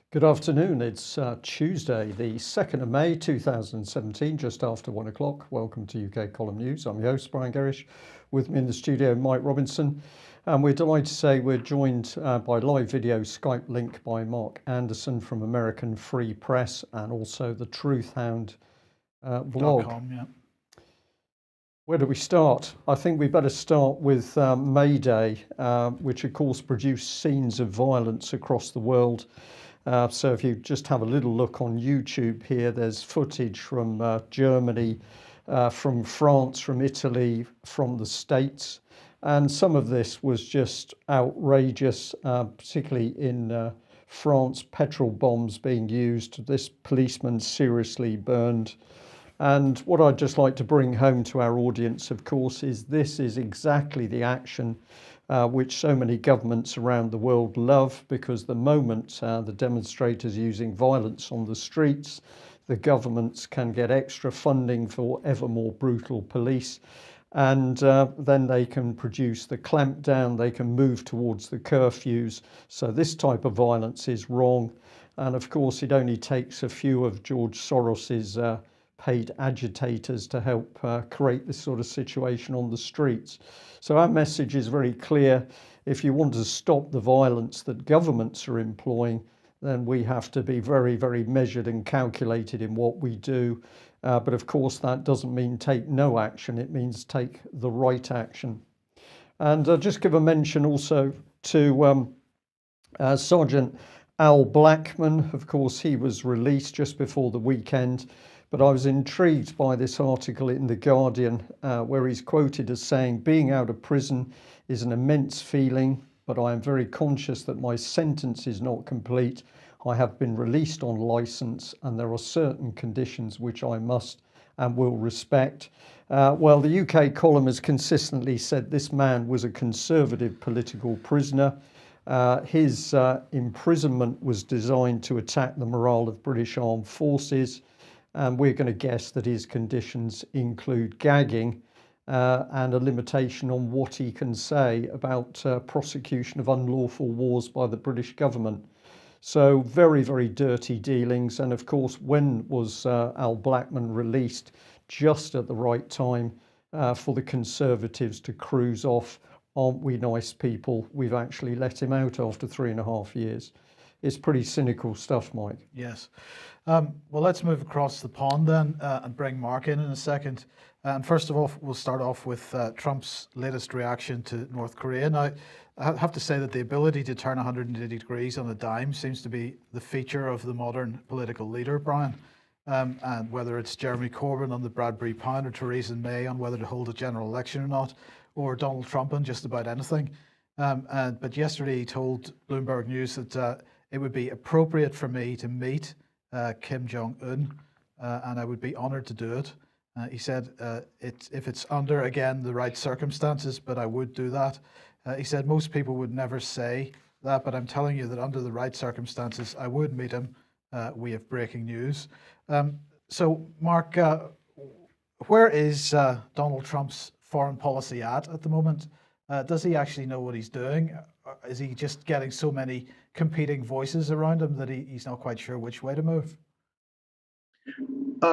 Good afternoon. It's Tuesday, the 2nd of May 2017, just after 1 o'clock. Welcome to UK Column News. I'm your host, Brian Gerrish. With me in the studio, Mike Robinson. And we're delighted to say we're joined by live video Skype link by Mark Anderson from American Free Press and also the Truth Hound blog. Yeah. Where do we start? I think we better start with May Day, which of course produced scenes of violence across the world. So if you just have a little look on YouTube here, there's footage from Germany, from France, from Italy, from the States. And some of this was just outrageous, particularly in France, petrol bombs being used. This policeman seriously burned. And what I'd just like to bring home to our audience, of course, is this is exactly the action which so many governments around the world love, because the moment the demonstrators using violence on the streets, the governments can get extra funding for ever more brutal police, and then they can produce the clampdown, they can move towards the curfews. So this type of violence is wrong. And of course, it only takes a few of George Soros's paid agitators to help create this sort of situation on the streets. So our message is very clear. If you want to stop the violence that governments are employing, then we have to be very, very measured and calculated in what we do. But of course, that doesn't mean take no action. It means take the right action. And I'll just give a mention also to Sergeant Al Blackman. Of course, he was released just before the weekend. But I was intrigued by this article in The Guardian, where he's quoted as saying, "Being out of prison is an immense feeling, but I am very conscious that my sentence is not complete. I have been released on license, and there are certain conditions which I must and will respect." Well, the UK column has consistently said this man was a conservative political prisoner. His imprisonment was designed to attack the morale of British armed forces. And we're going to guess that his conditions include gagging and a limitation on what he can say about prosecution of unlawful wars by the British government. So very, very dirty dealings. And of course, when was Al Blackman released? Just at the right time for the Conservatives to cruise off. Aren't we nice people? We've actually let him out after 3.5 years. It's pretty cynical stuff, Mike. Yes. Well, let's move across the pond then and bring Mark in a second. And first of all, we'll start off with Trump's latest reaction to North Korea. Now, I have to say that the ability to turn 180 degrees on a dime seems to be the feature of the modern political leader, Brian. And whether it's Jeremy Corbyn on the Bradbury Pound or Theresa May on whether to hold a general election or not, or Donald Trump on just about anything. But yesterday he told Bloomberg News that it would be appropriate for me to meet Kim Jong-un, and I would be honored to do it. He said, if it's under, again, the right circumstances, but I would do that. He said, most people would never say that, but I'm telling you that under the right circumstances, I would meet him. We have breaking news. So, Mark, where is Donald Trump's foreign policy at the moment? Does he actually know what he's doing? Is he just getting so many competing voices around him that he's not quite sure which way to move?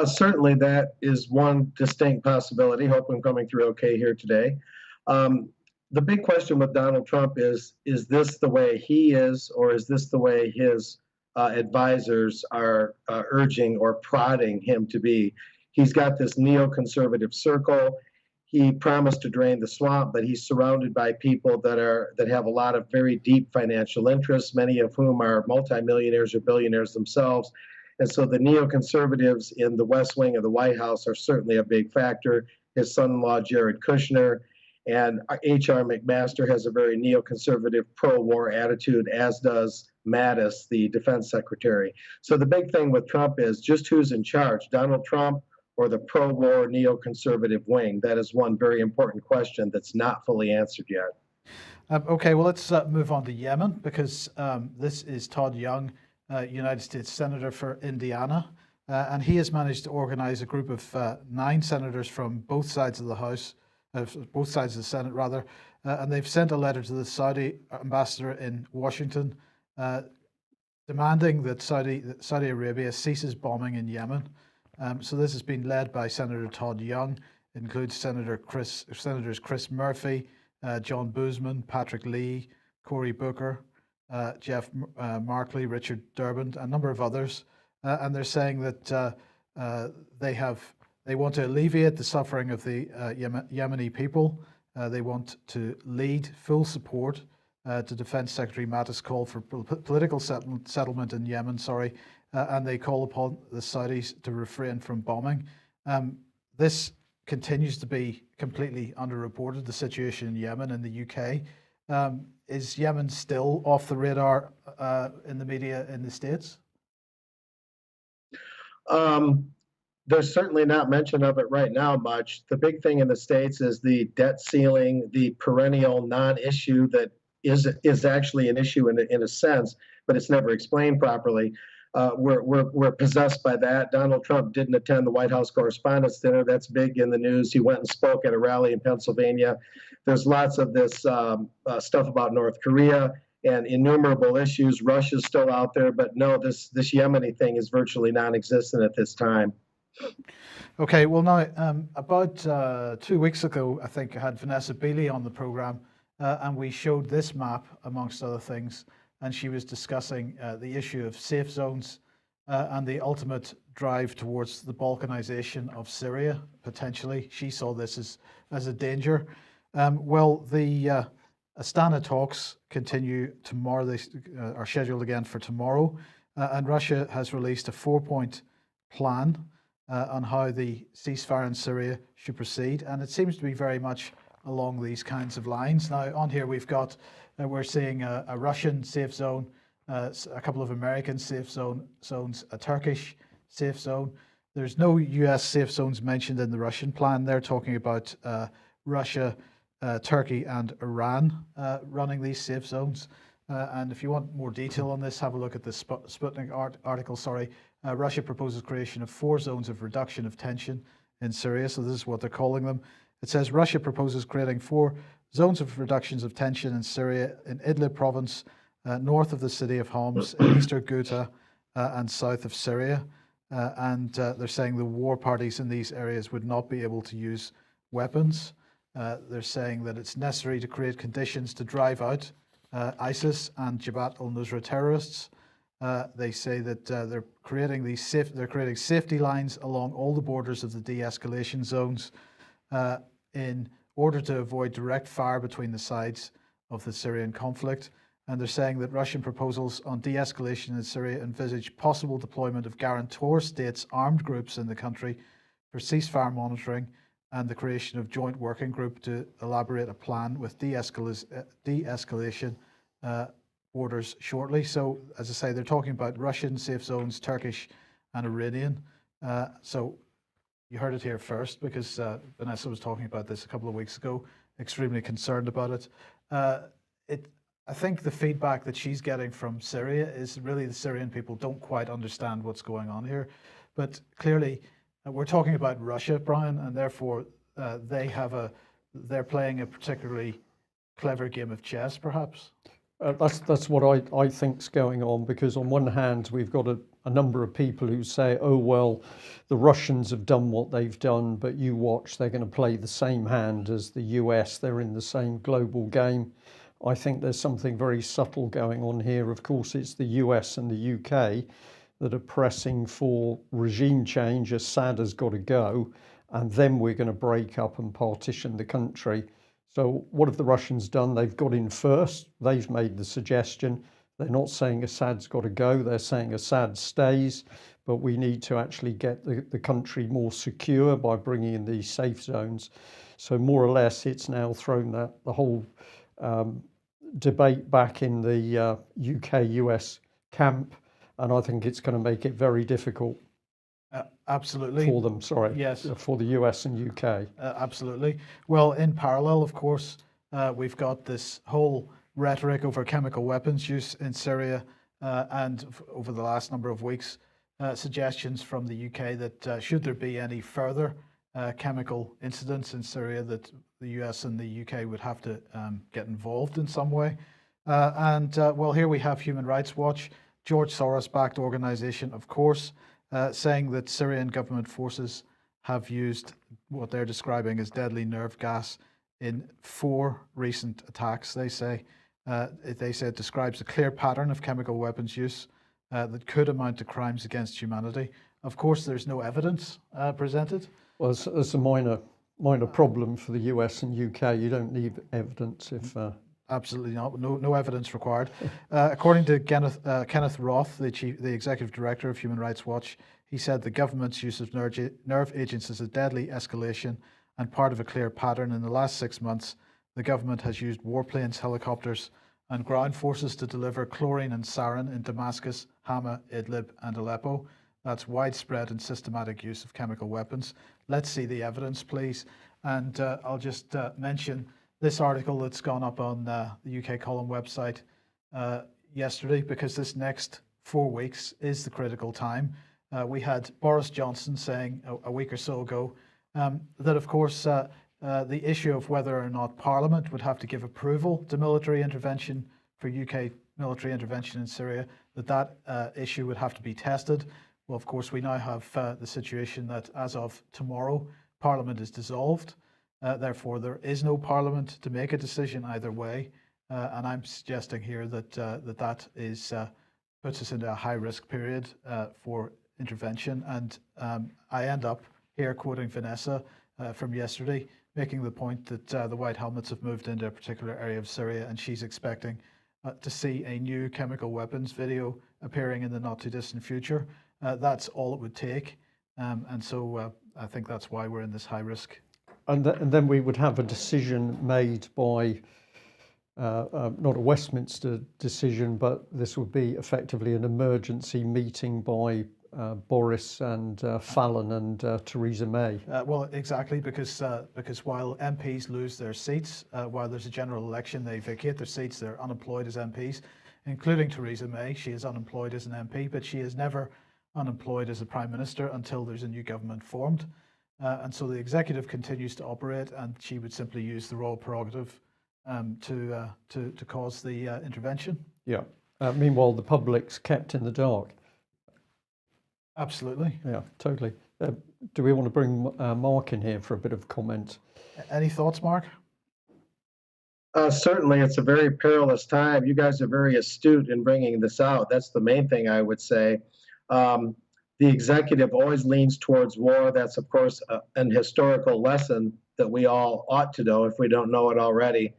Certainly, that is one distinct possibility. Hope I'm coming through okay here today. The big question with Donald Trump is this the way he is, or is this the way his advisors are urging or prodding him to be? He's got this neoconservative circle. He promised to drain the swamp, but he's surrounded by people that have a lot of very deep financial interests, many of whom are multimillionaires or billionaires themselves. And so the neoconservatives in the West Wing of the White House are certainly a big factor. His son-in-law, Jared Kushner, and H.R. McMaster has a very neoconservative pro-war attitude, as does Mattis, the defense secretary. So the big thing with Trump is just who's in charge, Donald Trump or the pro-war neoconservative wing? That is one very important question that's not fully answered yet. Okay, well, let's move on to Yemen, because this is Todd Young, United States Senator for Indiana. and he has managed to organize a group of 9 senators from both sides of the House, both sides of the Senate rather, and they've sent a letter to the Saudi ambassador in Washington demanding that Saudi Arabia ceases bombing in Yemen. So this has been led by Senator Todd Young. It includes Senators Chris Murphy, John Boozman, Patrick Lee, Cory Booker, Jeff Markley, Richard Durbin, a number of others. And they're saying that they want to alleviate the suffering of the Yemeni people. They want to lead full support to Defense Secretary Mattis' call for political settlement in Yemen, and they call upon the Saudis to refrain from bombing. This continues to be completely underreported, the situation in Yemen and the UK. Is Yemen still off the radar in the media in the States? There's certainly not mention of it right now much. The big thing in the States is the debt ceiling, the perennial non-issue that is actually an issue in a sense, but it's never explained properly. We're possessed by that. Donald Trump didn't attend the White House Correspondents' Dinner. That's big in the news. He went and spoke at a rally in Pennsylvania. There's lots of this stuff about North Korea and innumerable issues. Russia's still out there, but no, this Yemeni thing is virtually non-existent at this time. Okay, well now, about 2 weeks ago, I think I had Vanessa Beeley on the program, and we showed this map, amongst other things, and she was discussing the issue of safe zones and the ultimate drive towards the Balkanization of Syria, potentially. She saw this as a danger. Well, the Astana talks continue tomorrow. They are scheduled again for tomorrow, and Russia has released a 4-point plan on how the ceasefire in Syria should proceed, and it seems to be very much along these kinds of lines. Now, on here we're seeing a Russian safe zone, a couple of American safe zones, a Turkish safe zone. There's no US safe zones mentioned in the Russian plan. They're talking about Russia, Turkey, and Iran running these safe zones. And if you want more detail on this, have a look at the Sputnik article. Russia proposes creation of 4 zones of reduction of tension in Syria. So this is what they're calling them. It says Russia proposes creating 4 zones of reductions of tension in Syria in Idlib province, north of the city of Homs, in eastern Ghouta, and south of Syria. And they're saying the war parties in these areas would not be able to use weapons. They're saying that it's necessary to create conditions to drive out ISIS and Jabhat al-Nusra terrorists. They say that they're creating safety lines along all the borders of the de-escalation zones in order to avoid direct fire between the sides of the Syrian conflict. And they're saying that Russian proposals on de-escalation in Syria envisage possible deployment of guarantor states' armed groups in the country for ceasefire monitoring and the creation of joint working group to elaborate a plan with de-escalation orders shortly. So, as I say, they're talking about Russian safe zones, Turkish and Iranian. So you heard it here first, because Vanessa was talking about this a couple of weeks ago, extremely concerned about it. I think the feedback that she's getting from Syria is really the Syrian people don't quite understand what's going on here. But clearly, we're talking about Russia, Brian, and therefore they're playing a particularly clever game of chess, perhaps. That's what I think's going on, because on one hand we've got a number of people who say, oh well, the Russians have done what they've done, but you watch, they're going to play the same hand as the US, they're in the same global game. I think there's something very subtle going on here. Of course, it's the US and the UK that are pressing for regime change. Assad has got to go, and then we're going to break up and partition the country. So what have the Russians done? They've got in first. They've made the suggestion. They're not saying Assad's got to go. They're saying Assad stays, but we need to actually get the country more secure by bringing in these safe zones. So more or less, it's now thrown the whole debate back in the UK-US camp, and I think it's going to make it very difficult. Absolutely. For them, sorry. Yes. For the US and UK. Absolutely. Well, in parallel, of course, we've got this whole rhetoric over chemical weapons use in Syria, and over the last number of weeks, suggestions from the UK that should there be any further chemical incidents in Syria, that the US and the UK would have to get involved in some way. Well, here we have Human Rights Watch, George Soros-backed organization, of course, saying that Syrian government forces have used what they're describing as deadly nerve gas in 4 recent attacks. They say it describes a clear pattern of chemical weapons use that could amount to crimes against humanity. Of course, there's no evidence presented. Well, it's a minor problem for the US and UK. You don't need evidence if. Absolutely not. No evidence required. According to Kenneth Roth, the executive director of Human Rights Watch, he said the government's use of nerve agents is a deadly escalation and part of a clear pattern. In the last 6 months, the government has used warplanes, helicopters, and ground forces to deliver chlorine and sarin in Damascus, Hama, Idlib, and Aleppo. That's widespread and systematic use of chemical weapons. Let's see the evidence, please. And I'll just mention this article that's gone up on the UK Column website yesterday, because this next 4 weeks is the critical time. We had Boris Johnson saying a week or so ago that, of course, the issue of whether or not Parliament would have to give approval to military intervention for UK military intervention in Syria, that issue would have to be tested. Well, of course, we now have the situation that as of tomorrow, Parliament is dissolved. Therefore, there is no Parliament to make a decision either way. And I'm suggesting here that that is puts us into a high-risk period for intervention. And I end up here quoting Vanessa from yesterday, making the point that the White Helmets have moved into a particular area of Syria, and she's expecting to see a new chemical weapons video appearing in the not-too-distant future. That's all it would take. And so I think that's why we're in this high-risk. And then we would have a decision made by, not a Westminster decision, but this would be effectively an emergency meeting by Boris and Fallon and Theresa May. Well, exactly, because while MPs lose their seats, while there's a general election, they vacate their seats, they're unemployed as MPs, including Theresa May. She is unemployed as an MP, but she is never unemployed as a Prime Minister until there's a new government formed. And so the executive continues to operate, and she would simply use the royal prerogative to cause the intervention. Yeah. Meanwhile, the public's kept in the dark. Absolutely. Yeah, totally. Do we want to bring Mark in here for a bit of comment? Any thoughts, Mark? Certainly, it's a very perilous time. You guys are very astute in bringing this out. That's the main thing I would say. The executive always leans towards war. That's, of course, an historical lesson that we all ought to know if we don't know it already.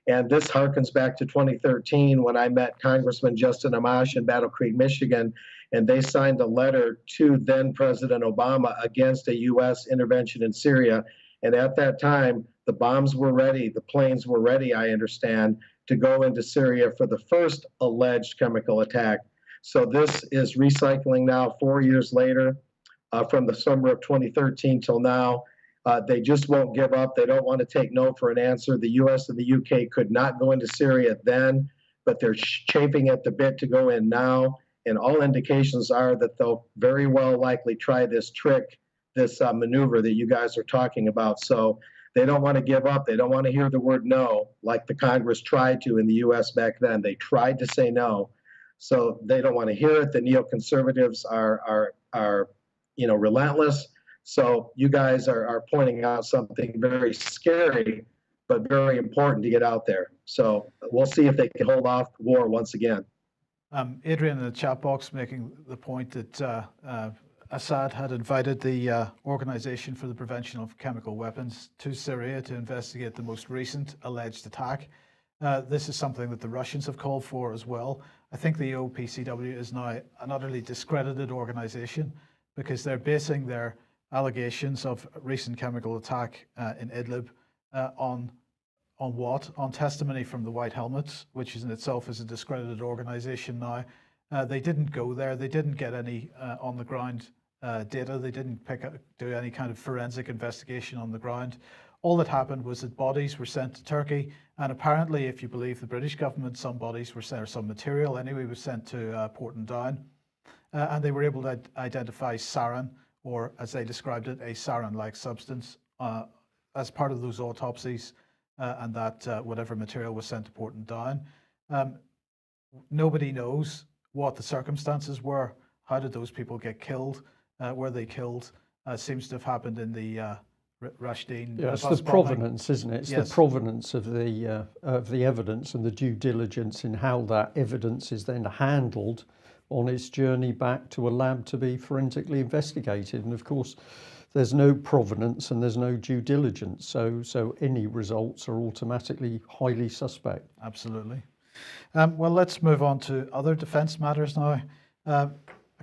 And this harkens back to 2013 when I met Congressman Justin Amash in Battle Creek, Michigan, and they signed a letter to then President Obama against a U.S. intervention in Syria. And at that time, the bombs were ready, the planes were ready, I understand, to go into Syria for the first alleged chemical attack. So this is recycling now 4 years later, from the summer of 2013 till now. They just won't give up. They don't want to take no for an answer. The U.S. and the U.K. could not go into Syria then, but they're chafing at the bit to go in now. And all indications are that they'll very well likely try this trick, this maneuver that you guys are talking about. So they don't want to give up. They don't want to hear the word no, like the Congress tried to in the U.S. back then. They tried to say no. So they don't want to hear it. The neoconservatives are relentless. So you guys are pointing out something very scary, but very important to get out there. So we'll see if they can hold off war once again. Adrian in the chat box making the point that Assad had invited the Organization for the Prevention of Chemical Weapons to Syria to investigate the most recent alleged attack. This is something that the Russians have called for as well. I think the OPCW is now an utterly discredited organization because they're basing their allegations of recent chemical attack in Idlib on what? On testimony from the White Helmets, which in itself is a discredited organization now. They didn't go there. They didn't get any on-the-ground data. They didn't do any kind of forensic investigation on the ground. All that happened was that bodies were sent to Turkey, and apparently, if you believe the British government, some bodies were sent, or some material anyway, was sent to Porton Down. and they were able to identify sarin, or as they described it, a sarin-like substance, as part of those autopsies, and that whatever material was sent to Porton Down. Nobody knows what the circumstances were. How did those people get killed? Were they killed? Seems to have happened in the Rashdeen. Yeah, it's bus the bombing. provenance, isn't it? It's Yes. the provenance of the evidence and the due diligence in how that evidence is then handled on its journey back to a lab to be forensically investigated. And of course, there's no provenance and there's no due diligence, so any results are automatically highly suspect. Absolutely. Well, let's move on to other defence matters now. A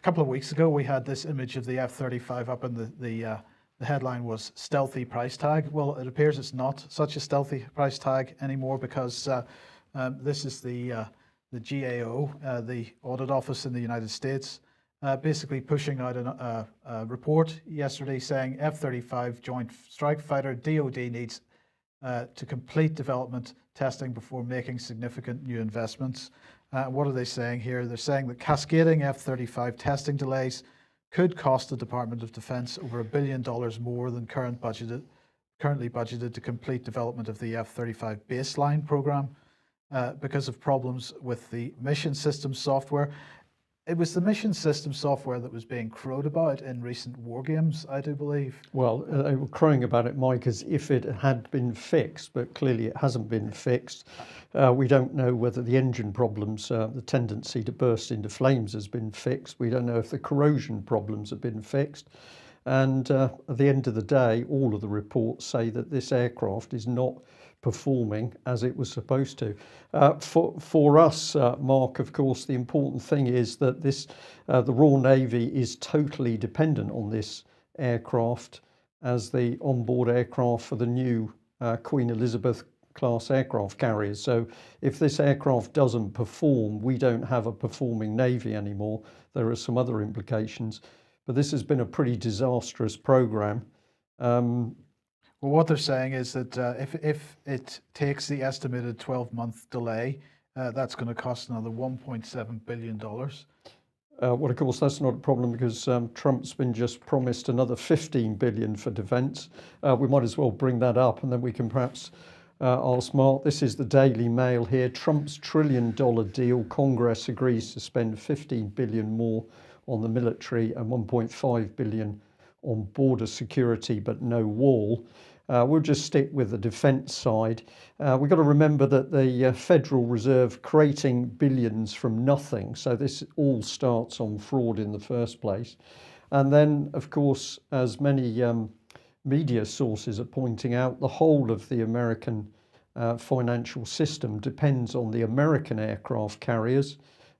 couple of weeks ago, we had this image of the F-35 up, and the headline was "Stealthy Price Tag." Well, it appears it's not such a stealthy price tag anymore, because this is the GAO, the audit office in the United States, basically pushing out a report yesterday saying F-35 Joint Strike Fighter, DoD needs to complete development testing before making significant new investments. What are they saying here? They're saying that cascading F-35 testing delays could cost the Department of Defense over $1 billion more than currently budgeted to complete development of the F-35 baseline program because of problems with the mission system software. It was the mission system software that was being crowed about in recent war games, I do believe. Well, they were crowing about it, Mike, as if it had been fixed, but clearly it hasn't been fixed. We don't know whether the engine problems, the tendency to burst into flames, has been fixed. We don't know if the corrosion problems have been fixed. And at the end of the day, all of the reports say that this aircraft is not performing as it was supposed to. For us, Mark, of course, the important thing is that the Royal Navy is totally dependent on this aircraft as the onboard aircraft for the new Queen Elizabeth class aircraft carriers. So if this aircraft doesn't perform, we don't have a performing Navy anymore. There are some other implications, but this has been a pretty disastrous program. Well, what they're saying is that if it takes the estimated 12-month delay, that's going to cost another $1.7 billion. Well, of course, that's not a problem, because Trump's been just promised another $15 billion for defence. We might as well bring that up, and then we can perhaps ask Mark. This is the Daily Mail here. Trump's $1 trillion deal. Congress agrees to spend $15 billion more on the military and $1.5 billion on border security, but no wall. We'll just stick with the defence side. We've got to remember that the Federal Reserve creating billions from nothing. So this all starts on fraud in the first place. And then, of course, as many media sources are pointing out, the whole of the American financial system depends on the American aircraft carriers,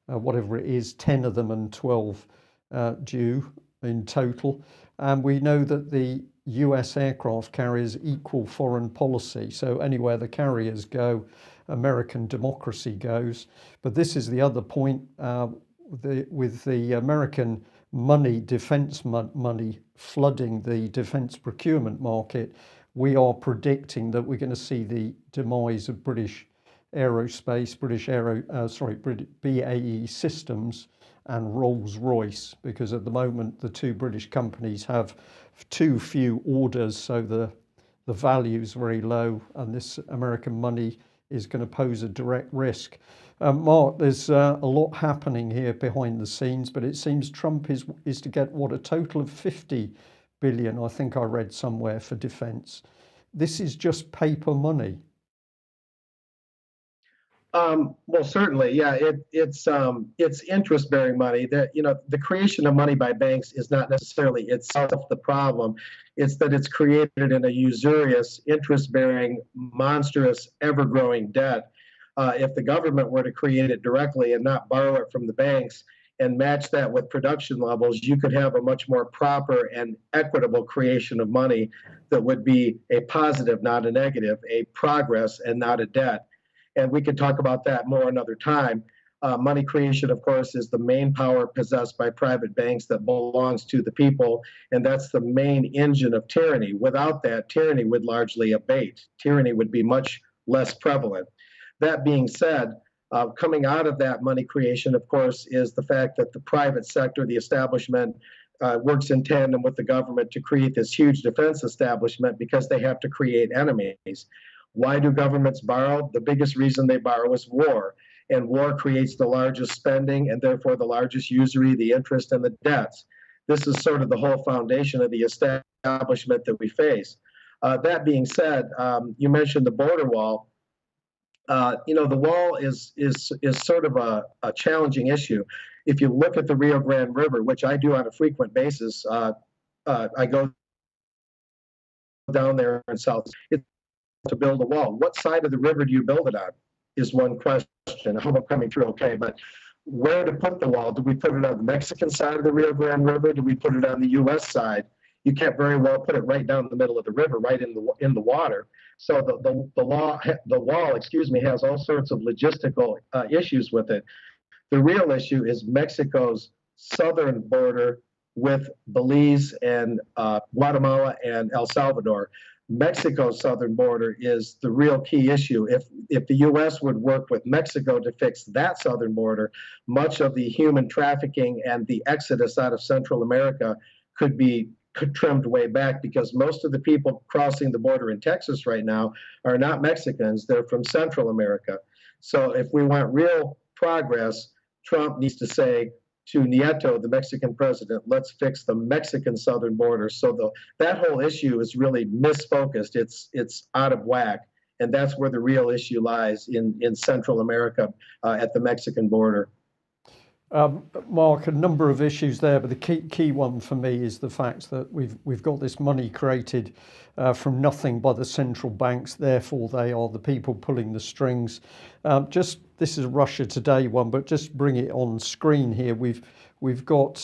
whatever it is, 10 of them and 12 due in total. And we know that the US aircraft carriers equal foreign policy. So anywhere the carriers go, American democracy goes. But this is the other point, with the American money, defense money, flooding the defense procurement market, we are predicting that we're going to see the demise of British Aerospace, BAE Systems and Rolls-Royce, because at the moment the two British companies have too few orders, so the value is very low, and this American money is going to pose a direct risk. Mark, there's a lot happening here behind the scenes, but it seems Trump is to get, what, a total of 50 billion, I think I read somewhere, for defence. This is just paper money. Well, certainly, yeah. It's interest-bearing money. That, the creation of money by banks is not necessarily itself the problem. It's that it's created in a usurious, interest-bearing, monstrous, ever-growing debt. If the government were to create it directly and not borrow it from the banks and match that with production levels, you could have a much more proper and equitable creation of money that would be a positive, not a negative, a progress and not a debt. And we could talk about that more another time. Money creation, of course, is the main power possessed by private banks that belongs to the people, and that's the main engine of tyranny. Without that, tyranny would largely abate. Tyranny would be much less prevalent. That being said, Coming out of that money creation, of course, is the fact that the private sector, the establishment, works in tandem with the government to create this huge defense establishment because they have to create enemies. Why do governments borrow? The biggest reason they borrow is war. And war creates the largest spending and therefore the largest usury, the interest, and the debts. This is sort of the whole foundation of the establishment that we face. That being said, you mentioned the border wall. The wall is sort of a challenging issue. If you look at the Rio Grande River, which I do on a frequent basis, I go down there in South to build a wall. What side of the river do you build it on? Is one question. I hope I'm coming through okay, but where to put the wall? Do we put it on the Mexican side of the Rio Grande River? Do we put it on the U.S. side? You can't very well put it right down the middle of the river, right in the water. So the wall, has all sorts of logistical issues with it. The real issue is Mexico's southern border with Belize and Guatemala and El Salvador. Mexico's southern border is the real key issue. If the U.S. would work with Mexico to fix that southern border, much of the human trafficking and the exodus out of Central America could be trimmed way back, because most of the people crossing the border in Texas right now are not Mexicans, they're from Central America. So if we want real progress, Trump needs to say to Nieto, the Mexican president, let's fix the Mexican southern border. So that whole issue is really misfocused. It's out of whack. And that's where the real issue lies in Central America at the Mexican border. Mark, a number of issues there, but the key one for me is the fact that we've got this money created from nothing by the central banks. Therefore, they are the people pulling the strings. This is a Russia Today one, but just bring it on screen here. We've got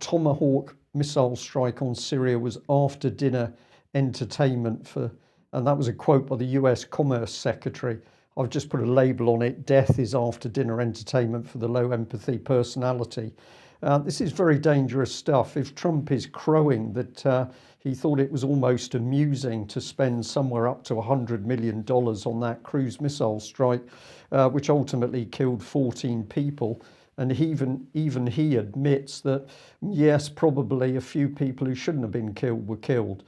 Tomahawk missile strike on Syria was after dinner entertainment and that was a quote by the US Commerce Secretary. I've just put a label on it. Death is after dinner entertainment for the low empathy personality. This is very dangerous stuff. If Trump is crowing that he thought it was almost amusing to spend somewhere up to $100 million on that cruise missile strike, which ultimately killed 14 people. And even he admits that, yes, probably a few people who shouldn't have been killed were killed.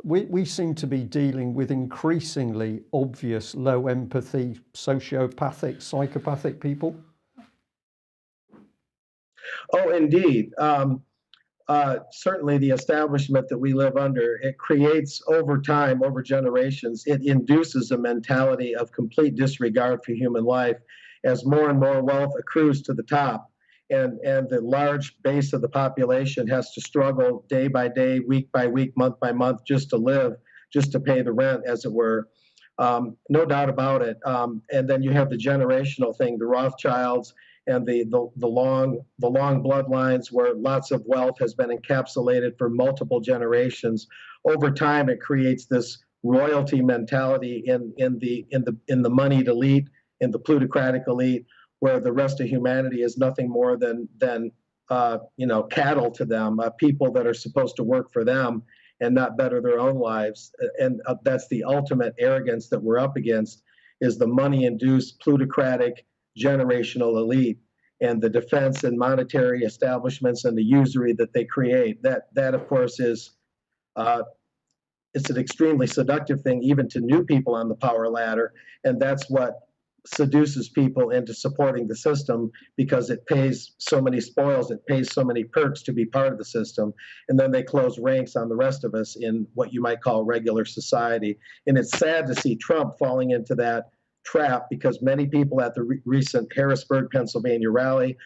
We seem to be dealing with increasingly obvious low empathy, sociopathic, psychopathic people. Oh, indeed. Certainly the establishment that we live under, it creates over time, over generations, it induces a mentality of complete disregard for human life as more and more wealth accrues to the top. And the large base of the population has to struggle day by day, week by week, month by month, just to live, just to pay the rent, as it were. No doubt about it. And then you have the generational thing, the Rothschilds and the long bloodlines where lots of wealth has been encapsulated for multiple generations. Over time, it creates this royalty mentality in the moneyed elite, in the plutocratic elite, where the rest of humanity is nothing more than cattle to them, people that are supposed to work for them and not better their own lives. And that's the ultimate arrogance that we're up against, is the money-induced plutocratic generational elite and the defense and monetary establishments and the usury that they create. That of course is it's an extremely seductive thing even to new people on the power ladder, and that's what seduces people into supporting the system, because it pays so many spoils, it pays so many perks to be part of the system, and then they close ranks on the rest of us in what you might call regular society. And it's sad to see Trump falling into that trap, because many people at the recent Harrisburg, Pennsylvania rally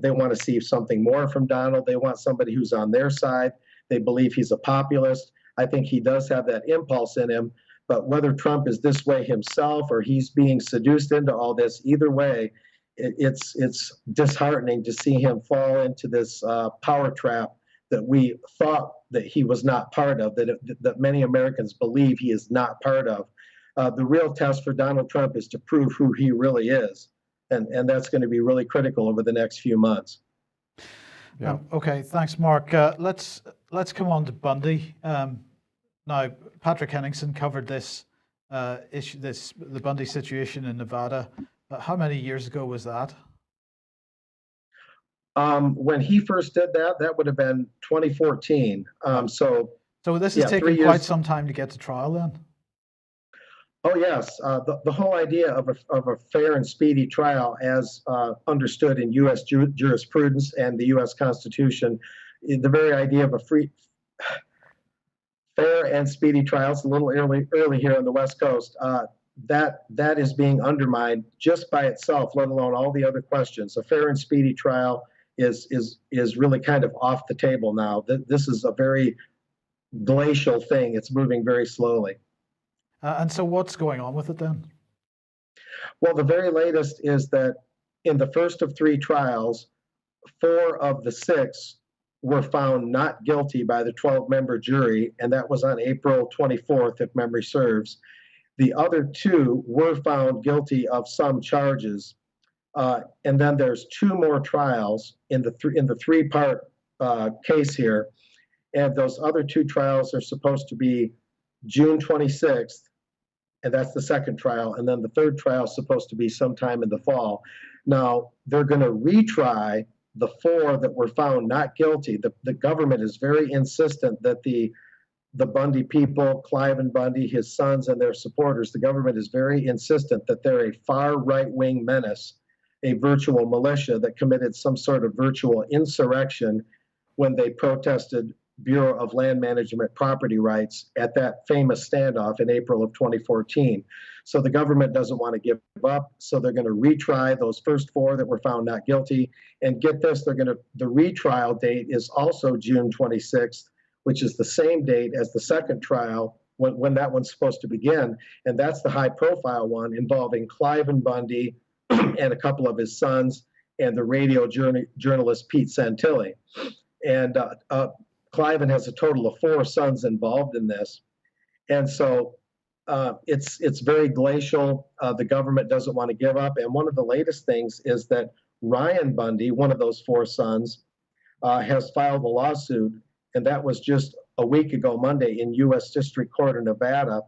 they want to see something more from Donald. They want somebody who's on their side. They believe he's a populist. I think he does have that impulse in him. But whether Trump is this way himself or he's being seduced into all this, either way, it's disheartening to see him fall into this power trap that we thought that he was not part of, that many Americans believe he is not part of. The real test for Donald Trump is to prove who he really is. And that's going to be really critical over the next few months. Yeah. Okay, thanks, Mark. Let's come on to Bundy. Now, Patrick Henningsen covered this issue, the Bundy situation in Nevada How many years ago was that? When he first did that, that would have been 2014. Right. So So this is yeah, 3 taking quite years. some time to get to trial then? Oh, yes. The whole idea of a fair and speedy trial, as understood in U.S. Jurisprudence and the U.S. Constitution, the very idea of a fair and speedy trial, it's a little early here on the West Coast, that is being undermined just by itself, let alone all the other questions. A fair and speedy trial is really kind of off the table now. This is a very glacial thing. It's moving very slowly. And so what's going on with it then? Well, the very latest is that in the first of 3 trials, 4 of the 6 were found not guilty by the 12-member jury, and that was on April 24th, if memory serves. The other 2 were found guilty of some charges. And then there's 2 more trials in the 3-part case here. And those other 2 trials are supposed to be June 26th, and that's the second trial. And then the third trial is supposed to be sometime in the fall. Now, they're going to retry the 4 that were found not guilty. The government is very insistent that the Bundy people, Cliven Bundy, his sons, and their supporters, the government is very insistent that they're a far right-wing menace, a virtual militia that committed some sort of virtual insurrection when they protested Bureau of Land Management property rights at that famous standoff in April of 2014. So the government doesn't want to give up, so they're going to retry those first 4 that were found not guilty. And get this, the retrial date is also June 26th, which is the same date as the second trial when that one's supposed to begin. And that's the high-profile one involving Cliven Bundy and a couple of his sons and the radio journalist Pete Santilli. And Cliven has a total of 4 sons involved in this. And so it's very glacial. The government doesn't want to give up. And one of the latest things is that Ryan Bundy, one of those 4 sons, has filed a lawsuit, and that was just a week ago Monday in U.S. District Court in Nevada.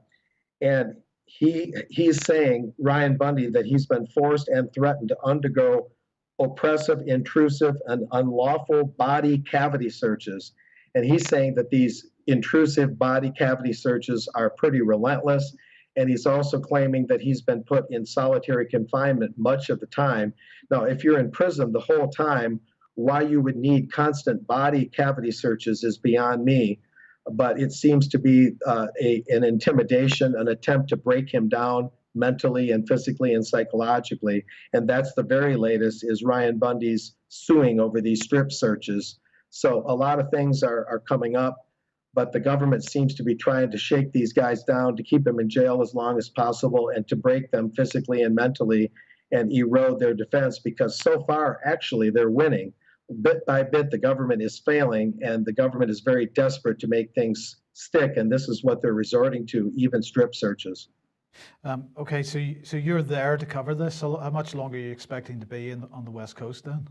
And he's saying, Ryan Bundy, that he's been forced and threatened to undergo oppressive, intrusive, and unlawful body cavity searches. And he's saying that these intrusive body cavity searches are pretty relentless. And he's also claiming that he's been put in solitary confinement much of the time. Now, if you're in prison the whole time, why you would need constant body cavity searches is beyond me. But it seems to be an intimidation, an attempt to break him down mentally and physically and psychologically. And that's the very latest, is Ryan Bundy's suing over these strip searches. So a lot of things are coming up, but the government seems to be trying to shake these guys down, to keep them in jail as long as possible, and to break them physically and mentally and erode their defense, because so far, actually, they're winning. Bit by bit, the government is failing, and the government is very desperate to make things stick, and this is what they're resorting to, even strip searches. Okay, so you're there to cover this. So how much longer are you expecting to be on the West Coast then?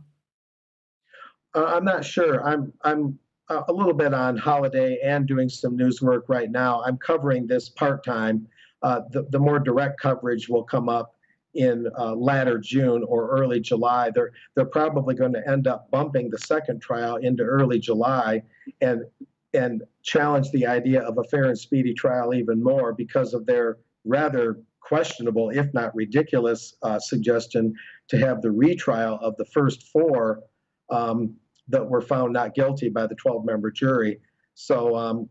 I'm not sure. I'm a little bit on holiday and doing some news work right now. I'm covering this part-time. The more direct coverage will come up in latter June or early July. They're probably going to end up bumping the second trial into early July and challenge the idea of a fair and speedy trial even more because of their rather questionable, if not ridiculous, suggestion to have the retrial of the first 4 that were found not guilty by the 12-member jury. So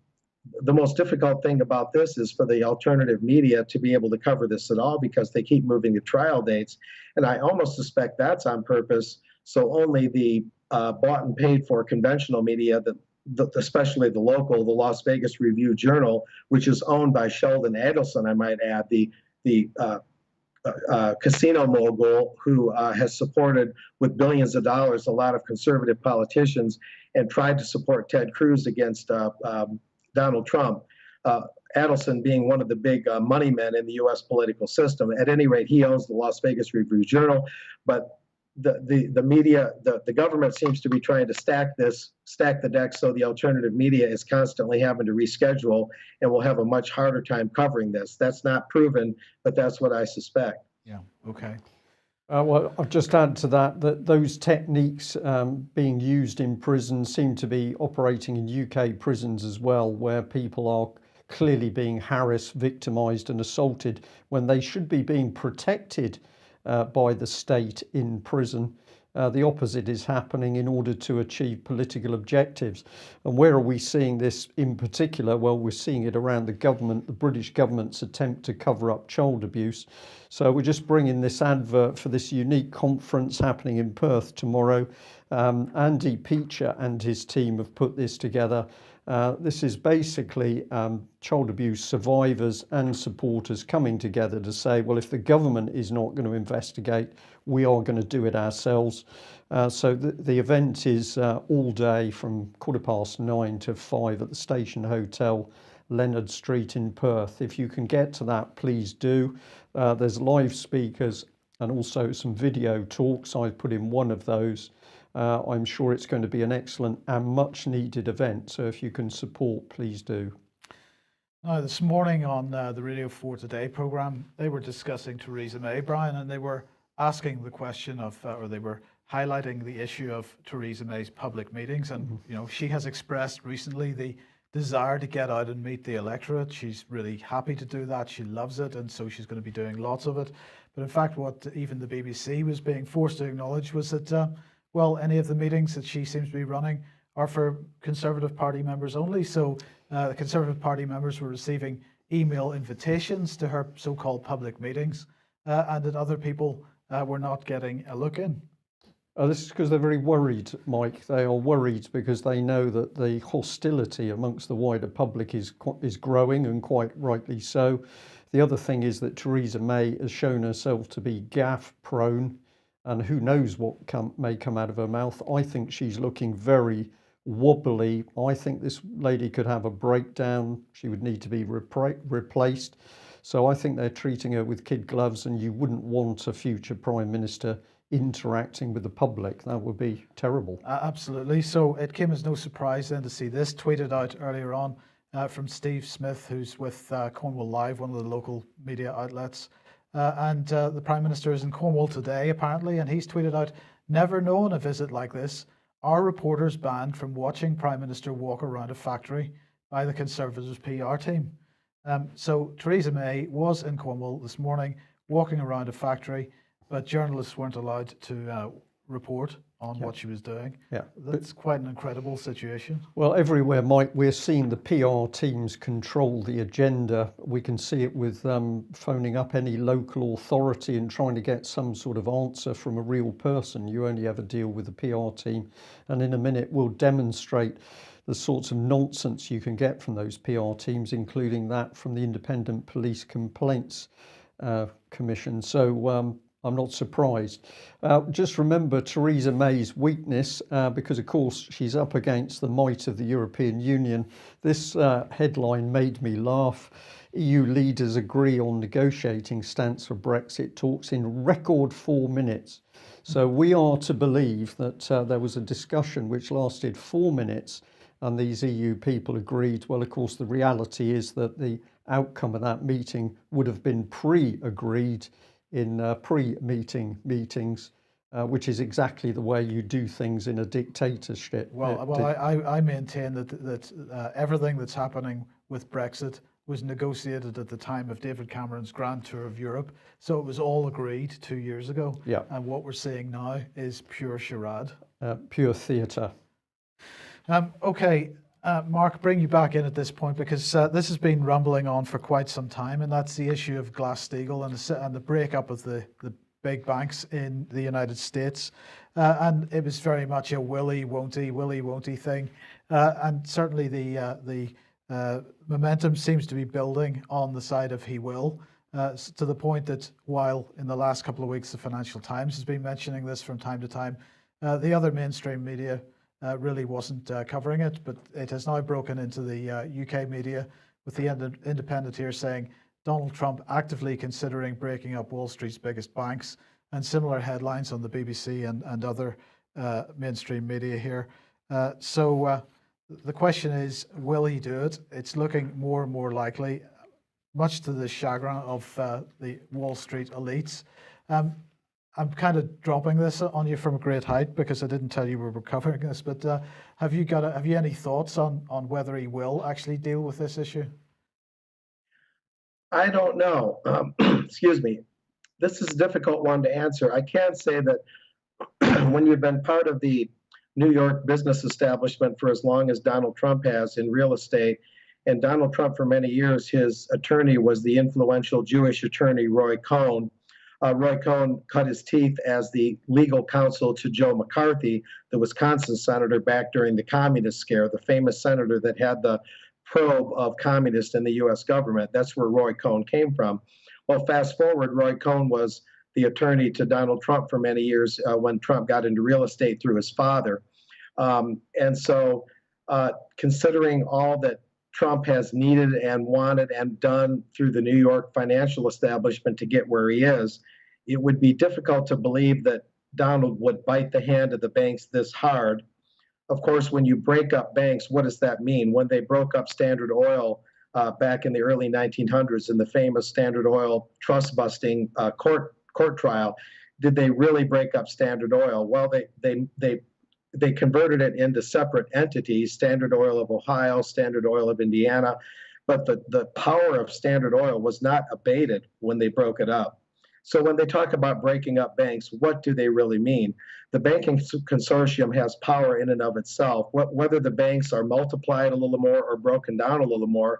the most difficult thing about this is for the alternative media to be able to cover this at all, because they keep moving the trial dates. And I almost suspect that's on purpose, so only the bought and paid for conventional media, especially the local, the Las Vegas Review-Journal, which is owned by Sheldon Adelson, I might add, the casino mogul who has supported with billions of dollars a lot of conservative politicians and tried to support Ted Cruz against Donald Trump. Adelson being one of the big money men in the U.S. political system. At any rate, he owns the Las Vegas Review-Journal, but the media, the government seems to be trying to stack the deck, so the alternative media is constantly having to reschedule, and will have a much harder time covering this. That's not proven, but that's what I suspect. Yeah. Okay. Well, I'll just add to that that those techniques being used in prisons seem to be operating in UK prisons as well, where people are clearly being harassed, victimised, and assaulted when they should be being protected by the state in prison. The opposite is happening in order to achieve political objectives. And where are we seeing this in particular? Well, we're seeing it around the government, the British government's attempt to cover up child abuse. So we're just bringing this advert for this unique conference happening in Perth tomorrow. Andy Peacher and his team have put this together. This is basically child abuse survivors and supporters coming together to say, well, if the government is not going to investigate, we are going to do it ourselves. So the event is all day from 9:15 to 5 at the Station Hotel, Leonard Street in Perth. If you can get to that, please do. There's live speakers and also some video talks. I've put in one of those. I'm sure it's going to be an excellent and much needed event. So if you can support, please do. Now, this morning on the Radio 4 Today programme, they were discussing Theresa May, Brian, and they were asking the question of, or they were highlighting the issue of Theresa May's public meetings. And, you know, she has expressed recently the desire to get out and meet the electorate. She's really happy to do that. She loves it. And so she's going to be doing lots of it. But in fact, what even the BBC was being forced to acknowledge was that, well, any of the meetings that she seems to be running are for Conservative Party members only. So the Conservative Party members were receiving email invitations to her so-called public meetings, and that other people were not getting a look in. This is because they're very worried, Mike. They are worried because they know that the hostility amongst the wider public is growing, and quite rightly so. The other thing is that Theresa May has shown herself to be gaffe prone, and who knows what may come out of her mouth. I think she's looking very wobbly. I think this lady could have a breakdown. She would need to be replaced. So I think they're treating her with kid gloves, and you wouldn't want a future Prime Minister interacting with the public. That would be terrible. Absolutely. So it came as no surprise then to see this tweeted out earlier on from Steve Smith, who's with Cornwall Live, one of the local media outlets. And the Prime Minister is in Cornwall today, apparently, and he's tweeted out, "Never known a visit like this. Are reporters banned from watching Prime Minister walk around a factory by the Conservatives PR team?" So Theresa May was in Cornwall this morning walking around a factory, but journalists weren't allowed to report on what she was doing. Yeah, that's quite an incredible situation. Well, everywhere, Mike, we're seeing the PR teams control the agenda. We can see it with phoning up any local authority and trying to get some sort of answer from a real person. You only ever deal with the PR team, and in a minute we'll demonstrate the sorts of nonsense you can get from those PR teams, including that from the Independent Police Complaints Commission. So I'm not surprised. Just remember Theresa May's weakness, because of course she's up against the might of the European Union. This headline made me laugh. EU leaders agree on negotiating stance for Brexit talks in record 4 minutes. So we are to believe that there was a discussion which lasted 4 minutes, and these EU people agreed. Well, of course, the reality is that the outcome of that meeting would have been pre-agreed in pre-meeting meetings, which is exactly the way you do things in a dictatorship. I maintain that everything that's happening with Brexit was negotiated at the time of David Cameron's grand tour of Europe. So it was all agreed 2 years ago. Yeah. And what we're seeing now is pure charade. Pure theatre. Okay, Mark, bring you back in at this point, because this has been rumbling on for quite some time, and that's the issue of Glass-Steagall and the breakup of the big banks in the United States. And it was very much a willy won't-y thing. And certainly the momentum seems to be building on the side of he will, to the point that while in the last couple of weeks the Financial Times has been mentioning this from time to time, the other mainstream media really wasn't covering it, but it has now broken into the UK media, with the Independent here saying Donald Trump actively considering breaking up Wall Street's biggest banks, and similar headlines on the BBC and other mainstream media here. So the question is, will he do it? It's looking more and more likely, much to the chagrin of the Wall Street elites. I'm kind of dropping this on you from a great height because I didn't tell you we were covering this. But have you any thoughts on whether he will actually deal with this issue? I don't know. Excuse me. This is a difficult one to answer. I can say that when you've been part of the New York business establishment for as long as Donald Trump has in real estate, and Donald Trump for many years, his attorney was the influential Jewish attorney Roy Cohn. Roy Cohn cut his teeth as the legal counsel to Joe McCarthy, the Wisconsin senator back during the communist scare, the famous senator that had the probe of communists in the US government. That's where Roy Cohn came from. Well, fast forward, Roy Cohn was the attorney to Donald Trump for many years when Trump got into real estate through his father. And so, considering all that Trump has needed and wanted and done through the New York financial establishment to get where he is, it would be difficult to believe that Donald would bite the hand of the banks this hard. Of course, when you break up banks, what does that mean? When they broke up Standard Oil back in the early 1900s in the famous Standard Oil trust busting court trial, did they really break up Standard Oil? Well, they converted it into separate entities, Standard Oil of Ohio, Standard Oil of Indiana, but the power of Standard Oil was not abated when they broke it up. So when they talk about breaking up banks, what do they really mean? The banking consortium has power in and of itself. Whether the banks are multiplied a little more or broken down a little more,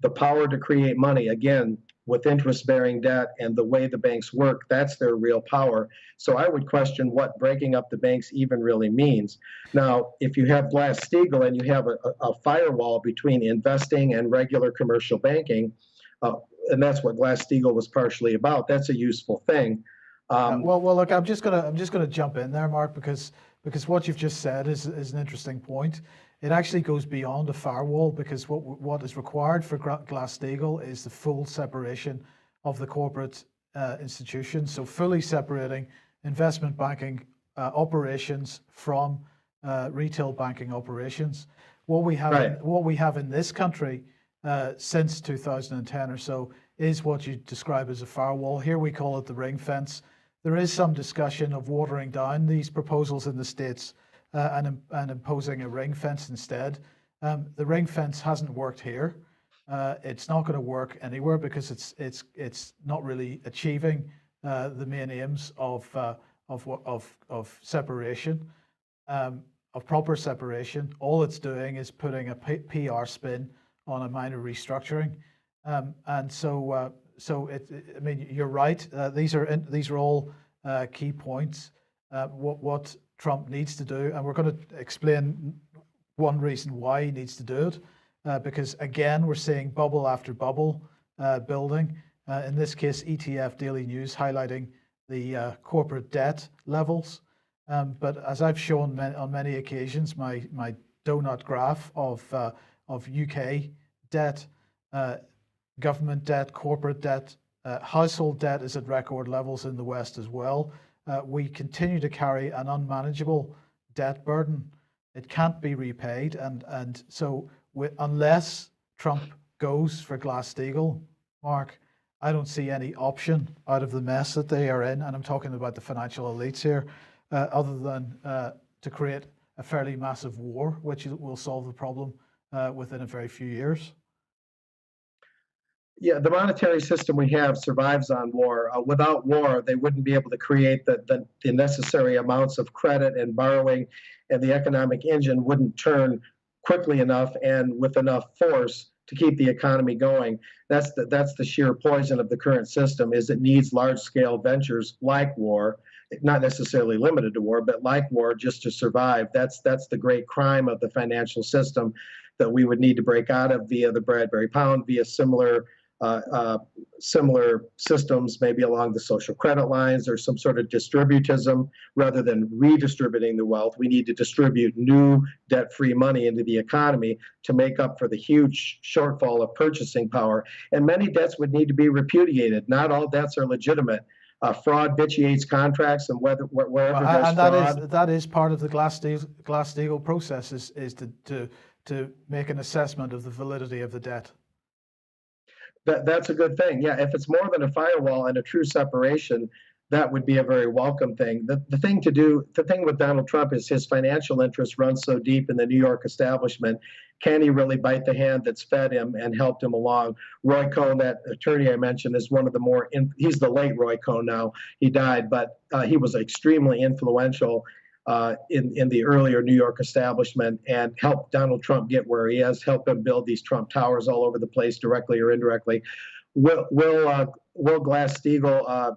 the power to create money, again, with interest-bearing debt and the way the banks work, that's their real power. So I would question what breaking up the banks even really means. Now, if you have Glass-Steagall and you have a firewall between investing and regular commercial banking, and that's what Glass-Steagall was partially about, that's a useful thing. Well, look, I'm just gonna jump in there, Mark, because what you've just said is an interesting point. It actually goes beyond a firewall, because what is required for Glass-Steagall is the full separation of the corporate institutions. So fully separating investment banking operations from retail banking operations. What we have in this country since 2010 or so is what you describe as a firewall. Here we call it the ring fence. There is some discussion of watering down these proposals in the States and imposing a ring fence instead. The ring fence hasn't worked here. It's not going to work anywhere because it's not really achieving the main aims of separation, of proper separation. All it's doing is putting a PR spin on a minor restructuring, and so I mean, you're right. These are all key points. What Trump needs to do, and we're going to explain one reason why he needs to do it, because again, we're seeing bubble after bubble building. In this case, ETF Daily News highlighting the corporate debt levels. But as I've shown on many occasions, my donut graph of UK debt, government debt, corporate debt, household debt is at record levels in the West as well. We continue to carry an unmanageable debt burden. It can't be repaid, and so unless Trump goes for Glass-Steagall, Mark, I don't see any option out of the mess that they are in, and I'm talking about the financial elites here, other than to create a fairly massive war, which will solve the problem within a very few years. Yeah, the monetary system we have survives on war. Without war, they wouldn't be able to create the necessary amounts of credit and borrowing, and the economic engine wouldn't turn quickly enough and with enough force to keep the economy going. That's the sheer poison of the current system, is it needs large-scale ventures like war, not necessarily limited to war, but like war, just to survive. That's the great crime of the financial system that we would need to break out of via the Bradbury Pound, via similar systems, maybe along the social credit lines, or some sort of distributism. Rather than redistributing the wealth, we need to distribute new debt-free money into the economy to make up for the huge shortfall of purchasing power. And many debts would need to be repudiated. Not all debts are legitimate. Fraud vitiates contracts, and wherever there's fraud, that is part of the Glass-Steagall process is to make an assessment of the validity of the debt. That's a good thing. Yeah, if it's more than a firewall and a true separation, that would be a very welcome thing. The thing with Donald Trump is his financial interests run so deep in the New York establishment. Can he really bite the hand that's fed him and helped him along? Roy Cohn, that attorney I mentioned, is one of the he's the late Roy Cohn now. He died, but he was extremely influential in the earlier New York establishment and helped Donald Trump get where he is, helped him build these Trump towers all over the place, directly or indirectly. Will Glass-Steagall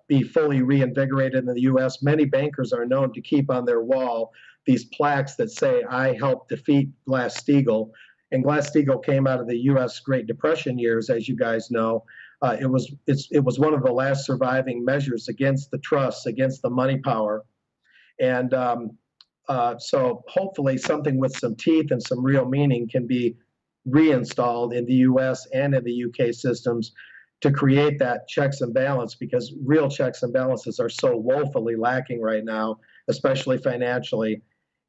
be fully reinvigorated in the U.S.? Many bankers are known to keep on their wall these plaques that say, "I helped defeat Glass-Steagall." And Glass-Steagall came out of the U.S. Great Depression years, as you guys know. It was one of the last surviving measures against the trusts, against the money power. And so hopefully something with some teeth and some real meaning can be reinstalled in the U.S. and in the U.K. systems to create that checks and balance, because real checks and balances are so woefully lacking right now, especially financially.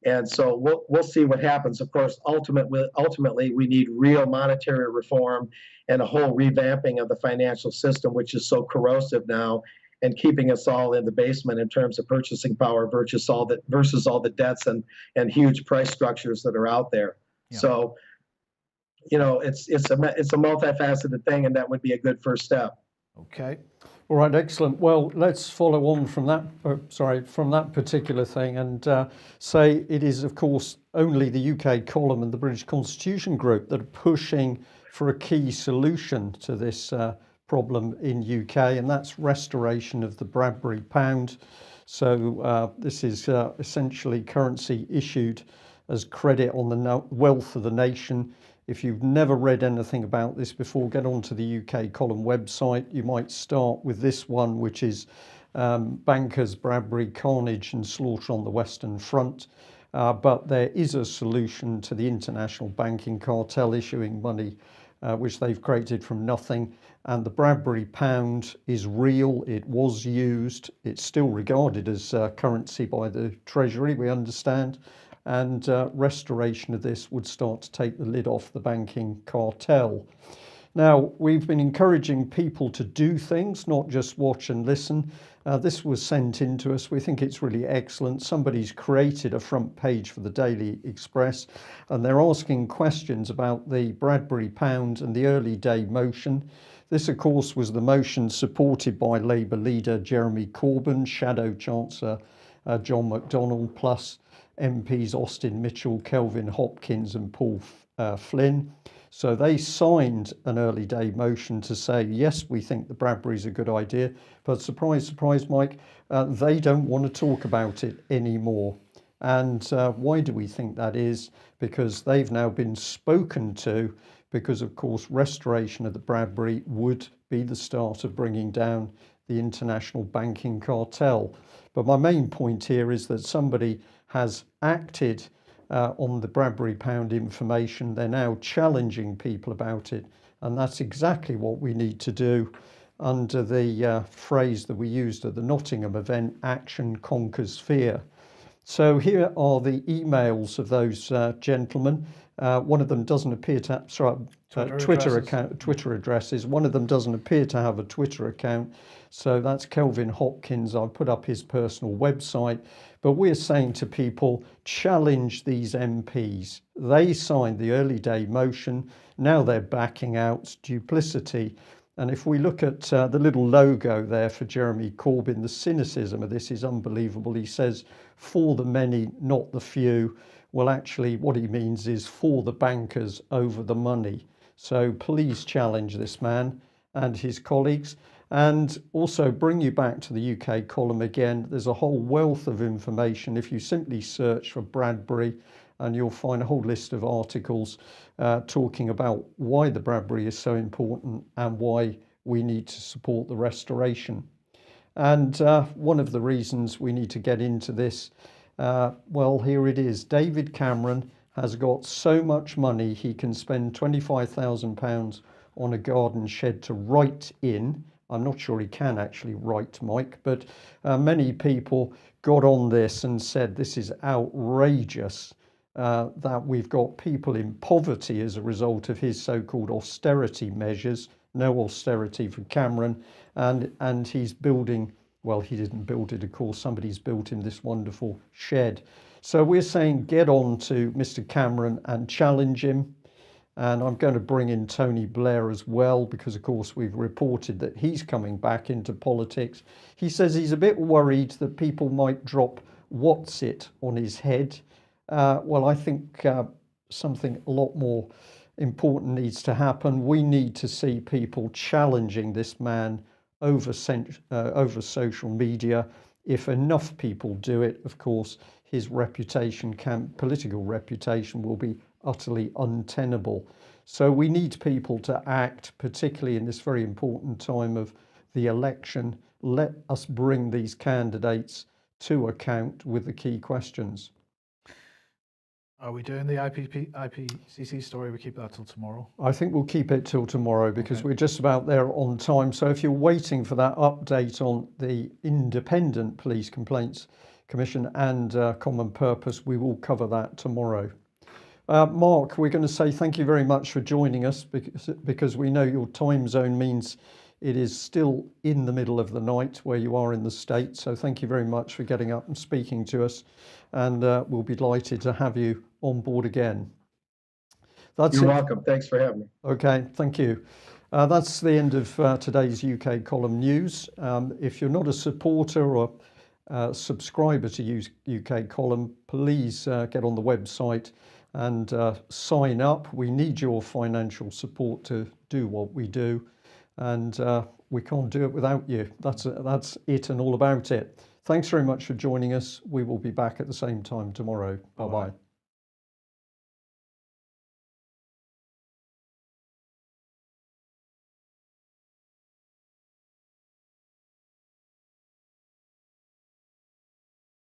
And so we'll see what happens. Of course, ultimately, we need real monetary reform and a whole revamping of the financial system, which is so corrosive now and keeping us all in the basement in terms of purchasing power versus all the debts and huge price structures that are out there. Yeah. So, it's a multifaceted thing, and that would be a good first step. Okay. All right, excellent. Well, let's follow on from that. From that particular thing, and say it is, of course, only the UK column and the British Constitution Group that are pushing for a key solution to this problem in UK, and that's restoration of the Bradbury pound. So this is essentially currency issued as credit on the wealth of the nation. If you've never read anything about this before, get onto the UK column website. You might start with this one, which is Bankers, Bradbury, Carnage and Slaughter on the Western Front. But there is a solution to the international banking cartel issuing money, which they've created from nothing. And the Bradbury pound is real. It was used. It's still regarded as currency by the Treasury, we understand. And restoration of this would start to take the lid off the banking cartel. Now, we've been encouraging people to do things, not just watch and listen. This was sent in to us. We think it's really excellent. Somebody's created a front page for the Daily Express, and they're asking questions about the Bradbury pound and the early day motion. This, of course, was the motion supported by Labour leader Jeremy Corbyn, Shadow Chancellor John McDonnell, plus MPs Austin Mitchell, Kelvin Hopkins and Paul Flynn. So they signed an early day motion to say, yes, we think the Bradbury's a good idea, but surprise, surprise, Mike, they don't want to talk about it anymore. And why do we think that is? Because they've now been spoken to, because of course restoration of the Bradbury would be the start of bringing down the international banking cartel. But my main point here is that somebody has acted on the Bradbury pound information. They're now challenging people about it, and that's exactly what we need to do under the phrase that we used at the Nottingham event, action conquers fear. So here are the emails of those gentlemen. One of them doesn't appear to have Twitter addresses. One of them doesn't appear to have a Twitter account. So that's Kelvin Hopkins. I'll put up his personal website. But we're saying to people, challenge these MPs. They signed the early day motion. Now they're backing out. Duplicity. And if we look at the little logo there for Jeremy Corbyn, the cynicism of this is unbelievable. He says, for the many, not the few. Well, actually, what he means is for the bankers over the money. So please challenge this man and his colleagues. And also bring you back to the UK column again. There's a whole wealth of information. If you simply search for Bradbury, and you'll find a whole list of articles talking about why the Bradbury is so important and why we need to support the restoration. And one of the reasons we need to get into this, well, here it is. David Cameron has got so much money he can spend £25,000 on a garden shed to write in. I'm not sure he can actually write, Mike, but many people got on this and said this is outrageous, that we've got people in poverty as a result of his so-called austerity measures. No austerity for Cameron, and he's building Well, he didn't build it, of course. Somebody's built him this wonderful shed. So we're saying get on to Mr. Cameron and challenge him. And I'm going to bring in Tony Blair as well, because, of course, we've reported that he's coming back into politics. He says he's a bit worried that people might drop "What's it" on his head. Well, I think something a lot more important needs to happen. We need to see people challenging this man over social media. If enough people do it, of course, his political reputation will be utterly untenable. So we need people to act, particularly in this very important time of the election. Let us bring these candidates to account with the key questions. Are we doing the IPCC story? We keep that till tomorrow. I think we'll keep it till tomorrow, because we're just about there on time. So if you're waiting for that update on the Independent Police Complaints Commission and Common Purpose, we will cover that tomorrow. Mark, we're going to say thank you very much for joining us, because we know your time zone means it is still in the middle of the night where you are in the States. So thank you very much for getting up and speaking to us, and we'll be delighted to have you on board again. You're welcome. Thanks for having me. Okay, thank you. That's the end of today's UK Column News. If you're not a supporter or subscriber to UK Column, please get on the website and sign up. We need your financial support to do what we do, and we can't do it without you. That's it and all about it. Thanks very much for joining us. We will be back at the same time tomorrow. Bye-bye.